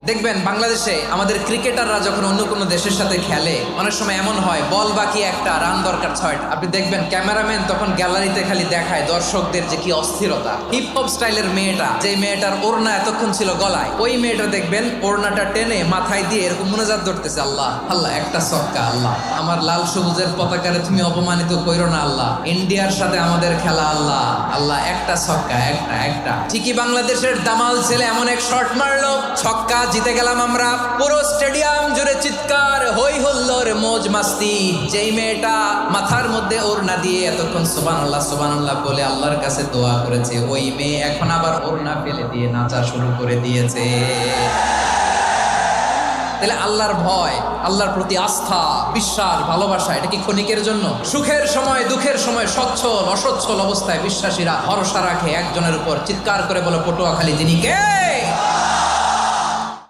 দেখবেন বাংলাদেশে আমাদের ক্রিকেটাররা যখন অন্য কোনো দেশের সাথে খেলে অনেক সময় এমন হয় বল বাকি একটা, রান দরকার 6টা। আপনি দেখবেন ক্যামেরাম্যান তখন গ্যালারিতে খালি দেখায় দর্শকদের যে কি অস্থিরতা। হিপ হপ স্টাইলের মেয়েটা, যে মেয়েটার ওড়না এতক্ষণ ছিল গলায়, ওই মেয়েটা দেখবেন ওড়নাটা টেনে মাথায় দিয়ে এরকম মুনাজাত ধরতেছে, আল্লাহ আল্লাহ একটা ছক্কা, আল্লাহ আমার লাল সবুজের পতাকারে তুমি অপমানিত কইরো না আল্লাহ, ইন্ডিয়ার সাথে আমাদের খেলা আল্লাহ, আল্লাহ একটা ছক্কা, একটা। ঠিকই বাংলাদেশের দামাল ছেলে এমন এক শট মারলো, ছক্কা, জিতে গেলাম আমরা। পুরো স্টেডিয়াম জুড়ে চিৎকার, হই হুল্লোড়, মৌজ মাস্তি। যেই মেয়েটা মাথার মধ্যে ওড়না দিয়ে এতক্ষণ সুবহানাল্লাহ সুবহানাল্লাহ বলে আল্লাহর কাছে দোয়া করেছে, ওই মেয়ে এখন আবার ওড়না ফেলে দিয়ে নাচা শুরু করে দিয়েছে। তাহলে আল্লাহর ভয়, আল্লাহর প্রতি আস্থা, বিশ্বাস, ভালোবাসা, এটা কি ক্ষণিকের জন্য? সুখের সময় দুঃখের সময় সচ্ছল অসচ্ছল অবস্থায় বিশ্বাসীরা ভরসা রাখে একজনের উপর। চিৎকার করে বলো পটুয়াখালী, যিনি কে?